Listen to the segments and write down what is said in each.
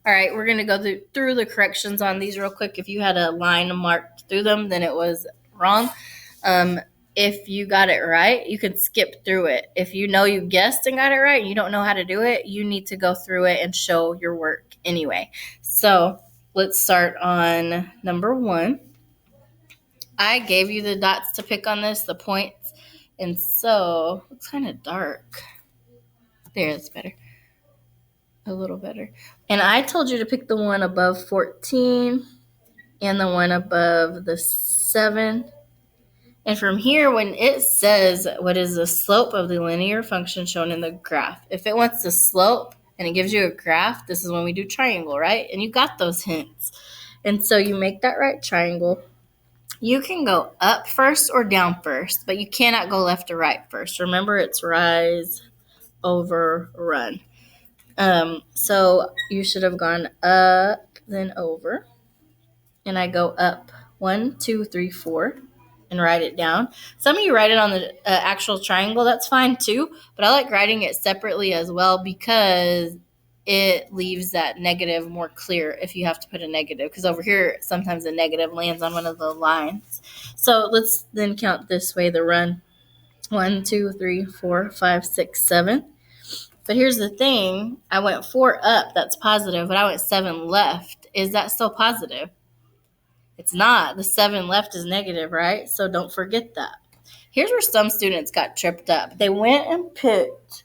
All right, we're going to go through the corrections on these real quick. If you had a line marked through them, then it was wrong. If you got it right, you can skip through it. If you know you guessed and got it right and you don't know how to do it, you need to go through it and show your work anyway. So let's start on number 1. I gave you the dots to pick on this, the points. And so it's kind of dark. There, it's better. A little better. And I told you to pick the one above 14 and the one above the 7. And from here, when it says what is the slope of the linear function shown in the graph, if it wants the slope and it gives you a graph, this is when we do triangle, right? And you got those hints. And so you make that right triangle. You can go up first or down first, but you cannot go left or right first. Remember, it's rise, over, run. So you should have gone up, then over. And I go up 1, 2, 3, 4, and write it down. Some of you write it on the actual triangle. That's fine too. But I like writing it separately as well because it leaves that negative more clear if you have to put a negative. Because over here, sometimes a negative lands on one of the lines. So let's then count this way, the run. 1, 2, 3, 4, 5, 6, 7. But here's the thing. I went 4 up. That's positive. But I went 7 left. Is that still positive? It's not. The 7 left is negative, right? So don't forget that. Here's where some students got tripped up. They went and picked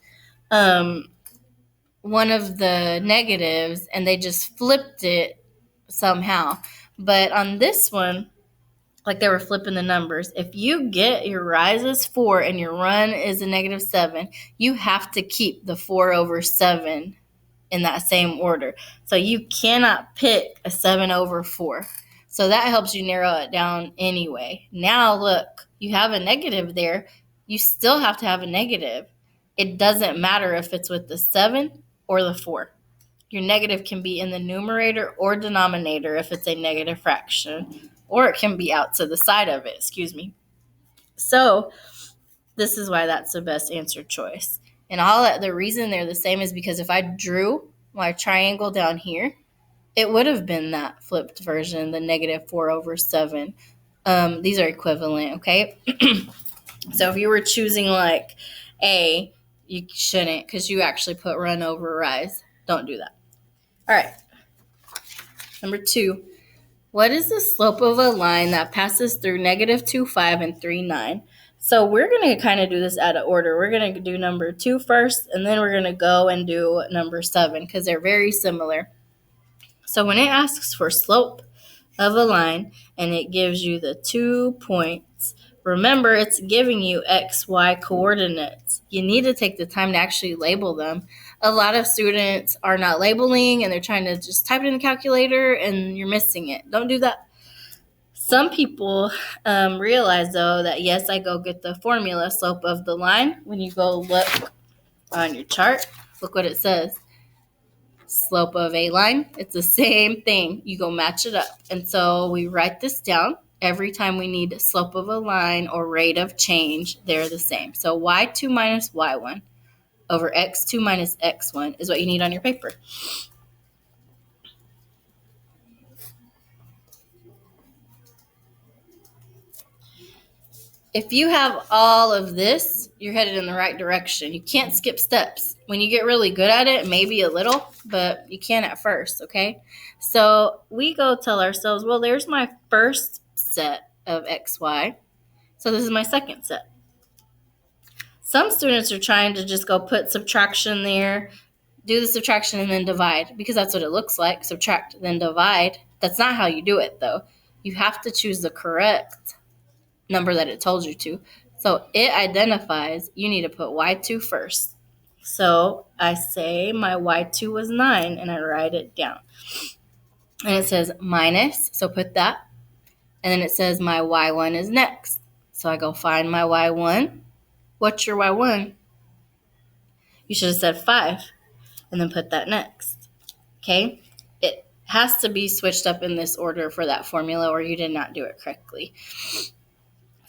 one of the negatives and they just flipped it somehow. But on this one, like they were flipping the numbers. If you get your rise is 4 and your run is a negative 7, you have to keep the 4 over 7 in that same order. So you cannot pick a 7 over 4. So that helps you narrow it down anyway. Now look, you have a negative there. You still have to have a negative. It doesn't matter if it's with the 7 or the 4. Your negative can be in the numerator or denominator if it's a negative fraction, or it can be out to the side of it, So this is why that's the best answer choice. And the reason they're the same is because if I drew my triangle down here, it would have been that flipped version, the negative 4 over 7. These are equivalent, okay? So if you were choosing like A, you shouldn't because you actually put run over rise. Don't do that. All right. Number 2. What is the slope of a line that passes through negative 2, 5, and 3, 9? So we're going to kind of do this out of order. We're going to do number 2 first, and then we're going to go and do number 7 because they're very similar. So when it asks for slope of a line and it gives you the 2 points, remember it's giving you x, y coordinates. You need to take the time to actually label them. A lot of students are not labeling and they're trying to just type it in the calculator and you're missing it. Don't do that. Some people realize, though, that yes, I go get the formula slope of the line. When you go look on your chart, look what it says. Slope of a line. It's the same thing. You go match it up. And so we write this down. Every time we need slope of a line or rate of change, they're the same. So y2 minus y1 over x2 minus x1 is what you need on your paper. If you have all of this, you're headed in the right direction. You can't skip steps. When you get really good at it, maybe a little, but you can at first, okay? So we go tell ourselves, well, there's my first set of xy. So this is my second set. Some students are trying to just go put subtraction there, do the subtraction and then divide because that's what it looks like. Subtract, then divide. That's not how you do it, though. You have to choose the correct number that it told you to. So it identifies you need to put y2 first. So I say my y2 was 9 and I write it down. And it says minus, so put that. And then it says my y1 is next. So I go find my y1. What's your y1? You should have said 5 and then put that next. Okay? It has to be switched up in this order for that formula or you did not do it correctly.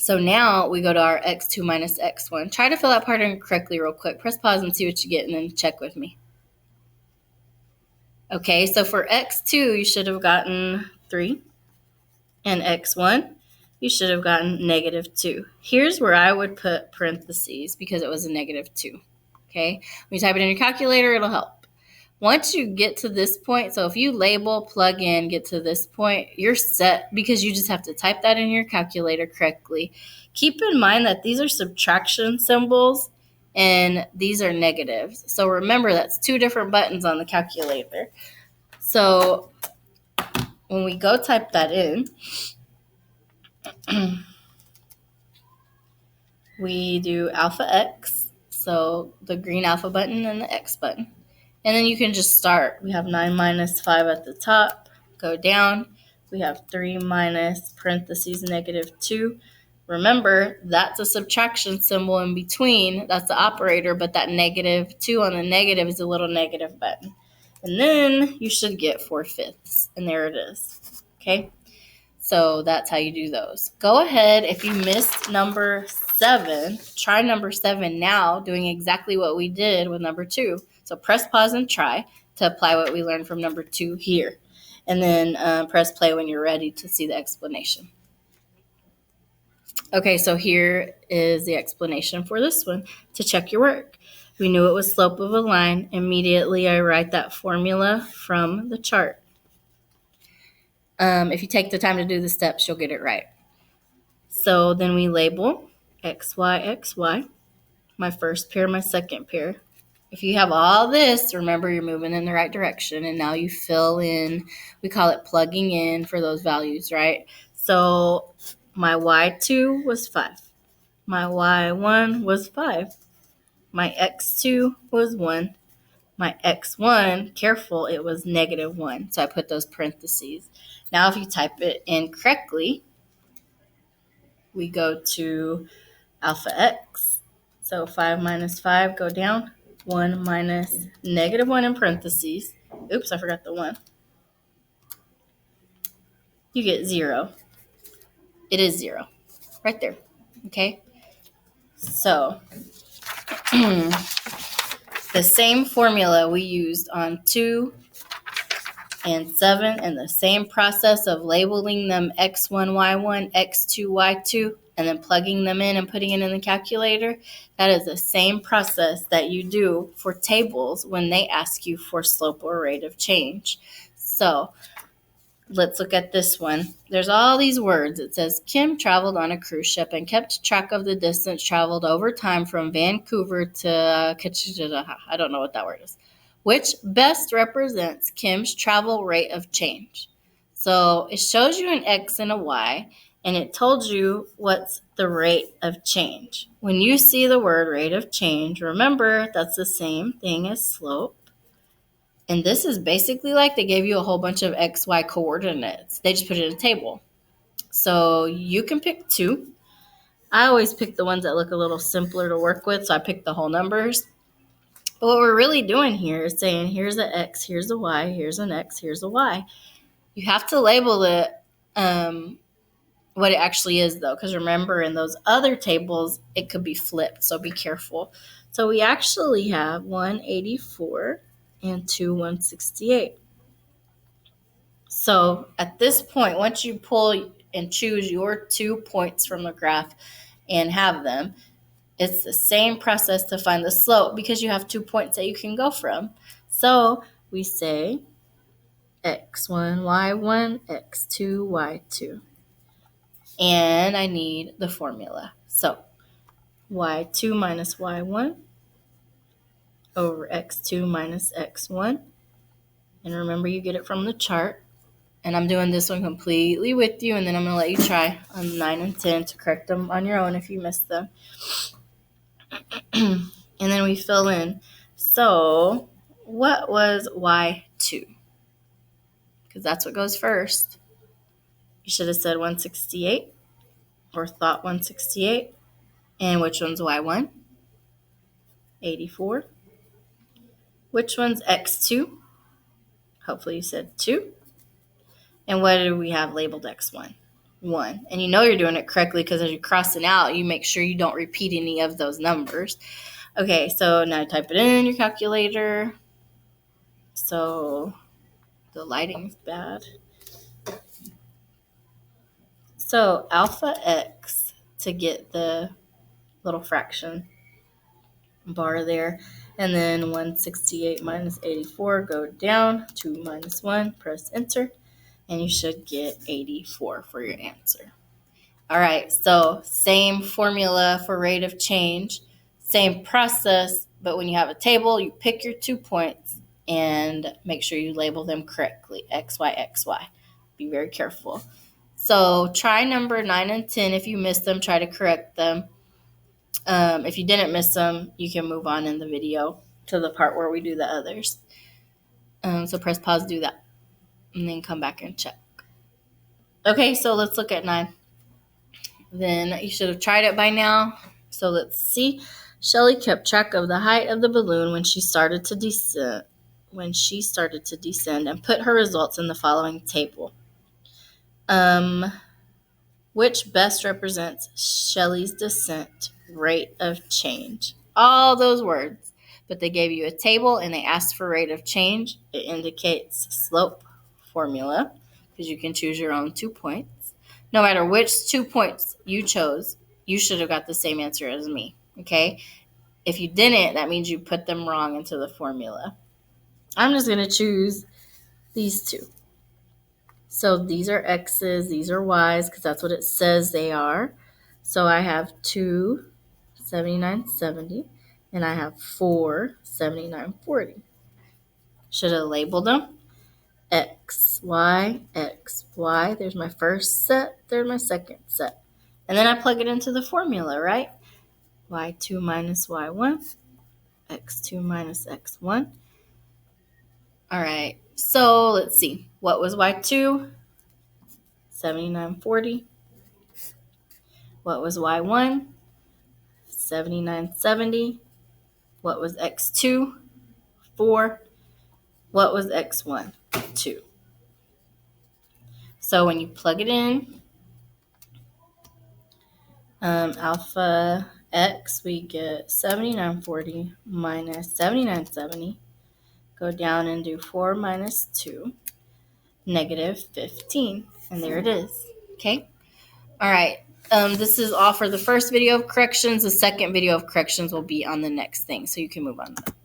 So now we go to our x2 minus x1. Try to fill that part in correctly real quick. Press pause and see what you get and then check with me. Okay, so for x2, you should have gotten 3. And x1, you should have gotten negative 2. Here's where I would put parentheses because it was a negative 2. Okay, when you type it in your calculator, it'll help. Once you get to this point, so if you label, plug in, get to this point, you're set because you just have to type that in your calculator correctly. Keep in mind that these are subtraction symbols and these are negatives. So remember, that's 2 different buttons on the calculator. So when we go type that in, we do alpha x, so the green alpha button and the x button. And then you can just start. We have 9 minus 5 at the top, go down. We have 3 minus parentheses negative 2. Remember, that's a subtraction symbol in between. That's the operator, but that negative 2 on the negative is a little negative button. And then you should get 4/5. And there it is. Okay? So that's how you do those. Go ahead, if you missed number 7, try number 7 now, doing exactly what we did with number 2. So press pause and try to apply what we learned from number 2 here. And then press play when you're ready to see the explanation. Okay, so here is the explanation for this one to check your work. We knew it was slope of a line. Immediately, I write that formula from the chart. If you take the time to do the steps, you'll get it right. So then we label x, y, x, y, my first pair, my second pair. If you have all this, remember you're moving in the right direction, and now you fill in, we call it plugging in for those values, right? So my y2 was 5. My y1 was 5. My x2 was 1. My x1, careful, it was negative 1. So I put those parentheses. Now if you type it in correctly, we go to alpha x. So 5 minus 5, go down. 1 minus negative 1 in parentheses. Oops, I forgot the 1. You get 0. It is 0. Right there. Okay? So, the same formula we used on 2 and 7, and the same process of labeling them x1, y1, x2, y2, and then plugging them in and putting it in the calculator, that is the same process that you do for tables when they ask you for slope or rate of change. So let's look at this one. There's all these words. It says, Kim traveled on a cruise ship and kept track of the distance traveled over time from Vancouver to I don't know what that word is. Which best represents Kim's travel rate of change? So it shows you an X and a Y, and it told you what's the rate of change. When you see the word rate of change, remember that's the same thing as slope. And this is basically like they gave you a whole bunch of X, Y coordinates. They just put it in a table. So you can pick 2. I always pick the ones that look a little simpler to work with, so I pick the whole numbers. But what we're really doing here is saying, here's an X, here's a Y, here's an X, here's a Y. You have to label it what it actually is, though, because remember, in those other tables, it could be flipped, so be careful. So we actually have 184 and 2 168. So at this point, once you pull and choose your 2 points from the graph and have them, it's the same process to find the slope because you have 2 points that you can go from. So we say x1, y1, x2, y2. And I need the formula. So y2 minus y1 over x2 minus x1. And remember, you get it from the chart. And I'm doing this one completely with you, and then I'm going to let you try on 9 and 10 to correct them on your own if you missed them. And then we fill in. So what was y2? Because that's what goes first. You should have said 168 or thought 168. And which one's y1? 84. Which one's x2? Hopefully you said 2. And what do we have labeled x1? 1. And you know you're doing it correctly because as you're crossing out, you make sure you don't repeat any of those numbers. Okay, so now type it in your calculator. So The lighting's bad. So alpha x, to get the little fraction bar there, and then 168 minus 84, go down, 2 minus 1, press enter, and you should get 84 for your answer. All right, so same formula for rate of change, same process, but when you have a table, you pick your 2 points and make sure you label them correctly, x, y, x, y. Be very careful. So try number 9 and 10. If you missed them, try to correct them. If you didn't miss them, you can move on in the video to the part where we do the others. So press pause, do that, and then come back and check. Okay, so let's look at 9. Then you should have tried it by now. So let's see. Shelly kept track of the height of the balloon when she started to descend. And put her results in the following table. Which best represents Shelly's descent rate of change? All those words. But they gave you a table and they asked for rate of change. It indicates slope formula because you can choose your own 2 points. No matter which 2 points you chose, you should have got the same answer as me, okay? If you didn't, that means you put them wrong into the formula. I'm just going to choose these 2. So these are x's, these are y's, because that's what it says they are. So I have 2, 79.70, and I have 4, 79.40. Should have labeled them. X, Y, X, Y. There's my first set. There's my second set. And then I plug it into the formula, right? Y2 minus Y1. X2 minus X1. All right. So let's see. What was Y2? 79.40. What was Y1? 79.70. What was X2? 4. What was X1? 2. So when you plug it in, alpha x, we get 79.40 minus 79.70. Go down and do 4 minus 2, negative 15. And there it is. Okay? All right. This is all for the first video of corrections. The second video of corrections will be on the next thing, so you can move on.